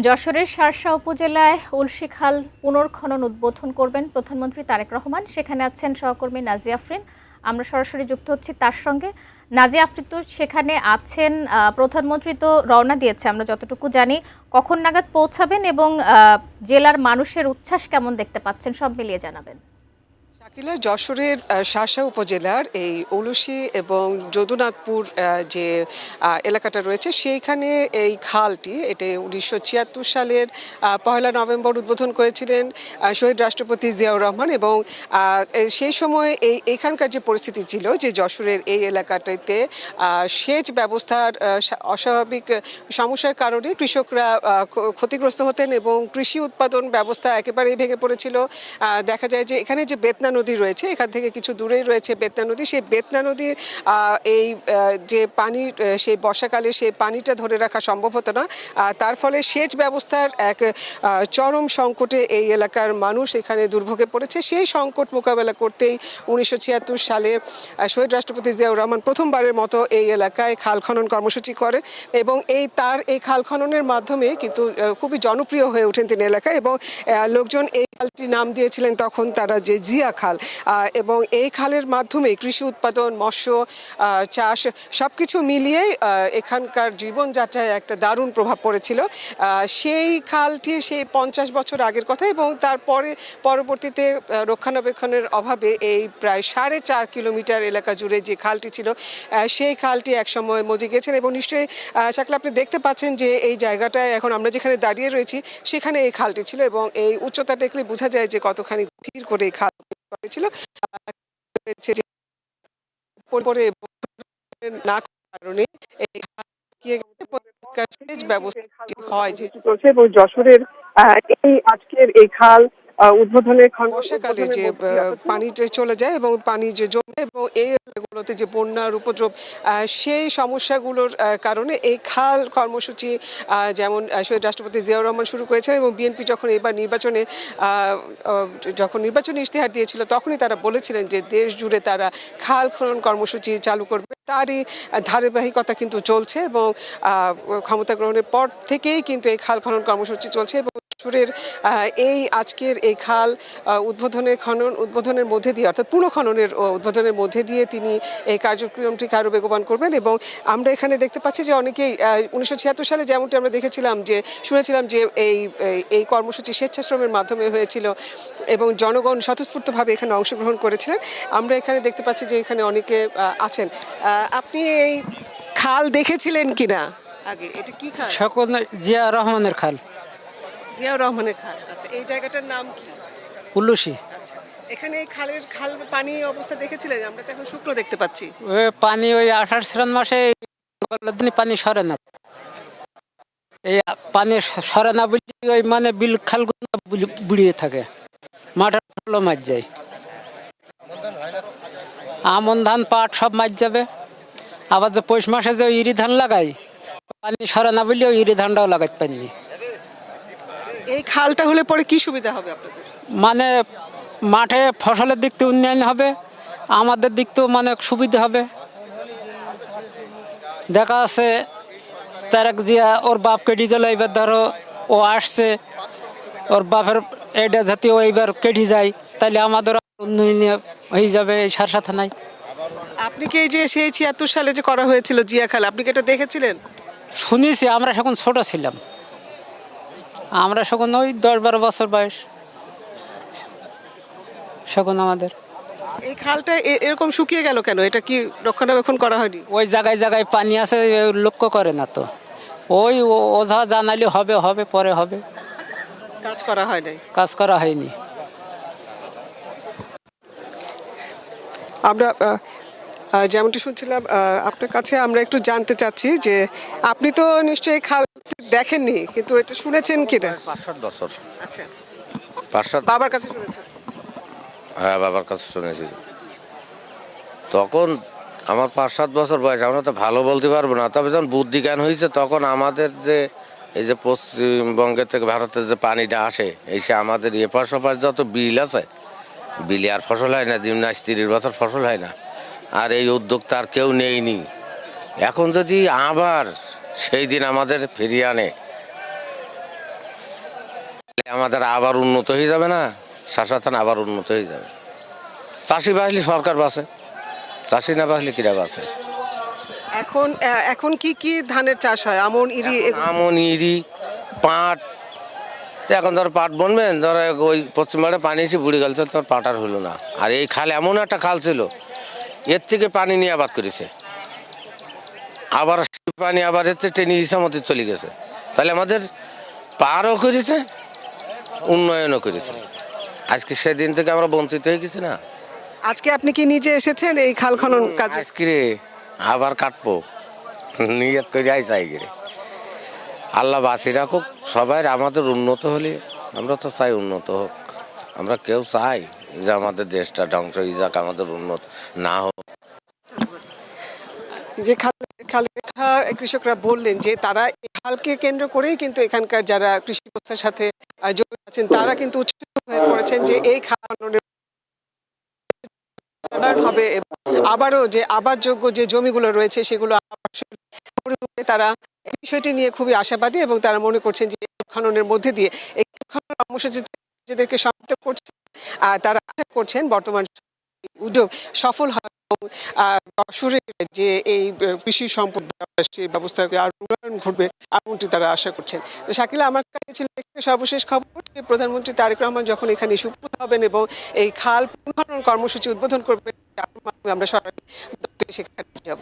যশোরের শার্শা উপজেলায় উলশি খাল পুনর্খনন উদ্বোধন করবেন প্রধানমন্ত্রী তারেক রহমান। সেখানে আছেন সহকর্মী নাজিয়া আফরিন। আমরা সরাসরি যুক্ত হচ্ছি তার সঙ্গে। নাজিয়া আফরিন তো সেখানে আছেন, প্রধানমন্ত্রী তো রওনা দিয়েছে আমরা যতটুকু জানি। কখন নাগাদ পৌঁছাবেন এবং জেলার মানুষের উচ্ছ্বাস কেমন দেখতে পাচ্ছেন, সব মিলিয়ে জানাবেন। শাকিলা, যশোরের শার্শা উপজেলার এই উলুশি এবং যদুনাথপুর যে এলাকাটা রয়েছে সেইখানে এই খালটি এটা 1976 সালের 1 নভেম্বর উদ্বোধন করেছিলেন শহীদ রাষ্ট্রপতি জিয়াউর রহমান। এবং সেই সময় এখানকার যে পরিস্থিতি ছিল যে যশোরের এই এলাকাটাতে সেচ ব্যবস্থার অস্বাভাবিক সমস্যার কারণে কৃষকরা ক্ষতিগ্রস্ত হতেন এবং কৃষি উৎপাদন ব্যবস্থা একেবারেই ভেঙে পড়েছিল। দেখা যায় যে এখানে যে বেতনা নদী রয়েছে, এখান থেকে কিছু দূরেই রয়েছে বেতনা নদী। সেই বেতনা নদীর এই যে পানি, সেই বর্ষাকালে সেই পানিটা ধরে রাখা সম্ভব হতো না। তার ফলে সেচ ব্যবস্থার এক চরম সংকটে এই এলাকার মানুষ এখানে দুর্ভোগে পড়েছে। সেই সংকট মোকাবেলা করতেই 1976 সালে শহীদ রাষ্ট্রপতি জিয়াউর রহমান প্রথমবারের মতো এই এলাকায় খাল খনন কর্মসূচি করে এবং এই খাল খননের মাধ্যমে কিন্তু খুবই জনপ্রিয় হয়ে ওঠেন তিনি এলাকায়। এবং লোকজন এই খালটির নাম দিয়েছিলেন তখন তারা যে জিয়া খাল। এবং এই খালের মাধ্যমে কৃষি উৎপাদন, মৎস্য চাষ সবকিছু মিলিয়ে এখানকার জীবনযাত্রায় একটা দারুণ প্রভাব পড়েছিল। সেই খালটি সেই 50 বছর আগের কথা। এবং তারপরে পরবর্তীতে রক্ষণাবেক্ষণের অভাবে এই প্রায় 4.5 কিলোমিটার এলাকা জুড়ে যে খালটি ছিল সেই খালটি একসময় মজে গেছেন। এবং নিশ্চয়ই শাকিলা, আপনি দেখতে পাচ্ছেন যে এই জায়গাটায় এখন আমরা যেখানে দাঁড়িয়ে রয়েছি সেখানে এই খালটি ছিল এবং এই উচ্চতা দেখলে বোঝা যায় যে কতখানি গভীর করে এই খাল ছিল। না কারণে যশোরের এই আজকের এই খাল উদ্বোধনের বর্ষাকালে যে পানি চলে যায় এবং পানি যে জমে এবং এই এলাকাগুলোতে যে বন্যার উপদ্রব, সেই সমস্যাগুলোর কারণে এই খাল কর্মসূচি যেমন শহীদ রাষ্ট্রপতি জিয়াউর রহমান শুরু করেছেন এবং বিএনপি যখন এবার নির্বাচনী ইশতেহার দিয়েছিল তখনই তারা বলেছিলেন যে দেশ জুড়ে তারা খাল খনন কর্মসূচি চালু করবে। তারই ধারাবাহিকতা কিন্তু চলছে এবং ক্ষমতা গ্রহণের পর থেকেই কিন্তু এই খাল খনন কর্মসূচি চলছে। এবং যশোরের এই আজকের এই খাল উদ্বোধনের মধ্যে দিয়ে, অর্থাৎ পুনঃখননের উদ্বোধনের মধ্যে দিয়ে তিনি এই কার্যক্রমটিকে আরও বেগবান করবেন। এবং আমরা এখানে দেখতে পাচ্ছি যে অনেকেই 1976 সালে যেমনটি আমরা শুনেছিলাম যে এই কর্মসূচি স্বেচ্ছাশ্রমের মাধ্যমে হয়েছিল এবং জনগণ স্বতঃস্ফূর্তভাবে এখানে অংশগ্রহণ করেছিলেন। আমরা এখানে দেখতে পাচ্ছি যে এখানে অনেকে আছেন। আপনি এই খাল দেখেছিলেন কিনা আগে? এটা কি খাল? জিয়া রহমানের খাল। জিয়াউর রহমানের খাল। আচ্ছা, এই জায়গাটার নাম কি? উলুশি। আচ্ছা, এখানে এই খাল পানি অবস্থা দেখেছিলেন? আমরা তো এখন শুকনো দেখতে পাচ্ছি। ওই পানি ওই আষাঢ় শ্রাবণ মাসে পানি সরে না, এই পানি সরে না বলি ওই মানে বিল খালগুলো বুড়িয়ে থাকে, মাঠের ফসলও মার যায়, আমন ধান পাট সব মার যাবে। আবার যে পৌষ মাসে যে ইরি ধান লাগাই, পানি সরে না বললে ওই ইরি ধানটাও লাগাইতে পারিনি। এই খালটা হলে পরে কি সুবিধা হবে আপনাদের? মানে মাঠে ফসলের দিক থেকে উন্নয়ন হবে, আমাদের দিক থেকেও মানে সুবিধা হবে। দেখা আছে তারেক জিয়া ওর বাপ কেটে গেল, এবার ধরো ও আসছে, ওর বাপের এটা জাতীয় এইবার কেটে যায়, তাহলে আমাদের উন্নয়ন হয়ে যাবে এই শার্শা থানায়। আপনি কি এই যে সেই 76 সালে যে করা হয়েছিল জিয়া খাল, আপনি কি এটা দেখেছিলেন? শুনেছি, আমরা তখন ছোট ছিলাম, আমরা তখন ওই 10-12 বছর বয়স তখন আমাদের। এই খালটা এরকম শুকিয়ে গেল কেন? এটা কি রক্ষণাবেক্ষণ করা হয়নি? ওই জায়গায় জায়গায় পানি আছে, লক্ষ্য করে না তো, ওই ওঝা জানালে হবে পরে হবে, কাজ করা হয় নাই, কাজ করা হয়নি। আমরা যেমনটি শুনছিলাম আপনার কাছে, আমরা একটু জানতে চাচ্ছি যে আপনি তো নিশ্চয়ই খাল দেখেননি, কিন্তু এটা শুনেছেন কিনা? 5-7 বছর। আচ্ছা, 5-7 বাবার কাছে শুনেছেন? হ্যাঁ, বাবার কাছে শুনেছি। তখন আমার 5-7 বছর বয়স, আমরা তো ভালো বলতে পারবো না। তবে যখন বুদ্ধি জ্ঞান হয়েছে তখন আমাদের যে এই যে পশ্চিমবঙ্গের থেকে ভারতের যে পানিটা আসে, এসে আমাদের এপাশ ওপাশ যত বিল আছে, বিলে আর ফসল হয় না, 30 বছর ফসল হয় না। আর এই উদ্যোগ তার কেউ নেয়নি। এখন যদি আবার সেই দিন আমাদের ফিরিয়ে আনে আমাদের আবার উন্নত হয়ে যাবে না, শাসা থানা আবার উন্নত হয়ে যাবে। চাষি বাঁচলে সরকার বাঁচে, চাষি না বাঁচলে কিরা বাঁচে। এখন কি কি ধানের চাষ হয়? আমন, ইরি? আমন, ইরি, পাট। তো এখন ধর পাট বনবেন, ধর ওই পশ্চিমবঙ্গে পানি এসে বুড়ি গেল, তোর পাট আর হলো না। আর এই খাল এমন একটা খাল ছিল, এর থেকে পানি নিয়ে আবাদ করেছে, আবার পানি আবার এর থেকে টেনে ইসামতি চলে গেছে। তাহলে আমাদের পারও করেছে, উন্নয়নও করেছে। আজকে সেদিন থেকে আমরা বঞ্চিত হয়ে গেছি না। আজকে আপনি কি নিজে এসেছেন এই খাল খনন কাজে? আজকে রে আবার কাটবো নিয়ত করে আইসাই গেলে। আল্লাহ বাঁচি রাখুক সবাই, আমাদের উন্নত হলে আমরা তো চাই উন্নত হোক। আমরা কেউ চাই যে আমাদের দেশটা ধ্বংস হয়ে যাক, আমাদের উন্নত না হোক। যে খালের কথা কৃষকরা বললেন যে তারা এই খালকে কেন্দ্র করেই কিন্তু এখানকার যারা কৃষি ব্যবস্থার সাথে জড়িত আছেন তারা কিন্তু উৎসাহিত হয়ে পড়েছেন যে এই খাল খননের উন্নয়ন হবে এবং আবারও যে আবাদযোগ্য যে জমিগুলো রয়েছে সেগুলো আবার গড়ে উঠবে। তারা এই বিষয়টি নিয়ে খুবই আশাবাদী এবং তারা মনে করছেন যে এই খননের মধ্যে দিয়ে এই খনন কর্মসূচি নিজেদেরকে সমাপ্ত করছে। তারা আশা করছেন বর্তমান উদ্যোগ সফল হয় এবং যশোরের যে এই কৃষি সম্পদ সেই ব্যবস্থাকে আরো উন্নয়ন ঘটবে এমনটি তারা আশা করছেন। তো শাকিলা, আমার কাছে ছিল সর্বশেষ খবর যে প্রধানমন্ত্রী তারেক রহমান যখন এখানে এসে উপস্থিত হবেন এবং এই খাল পুনর্খনন কর্মসূচি উদ্বোধন করবেন, আমরা সরাসরি সেখানে যাব।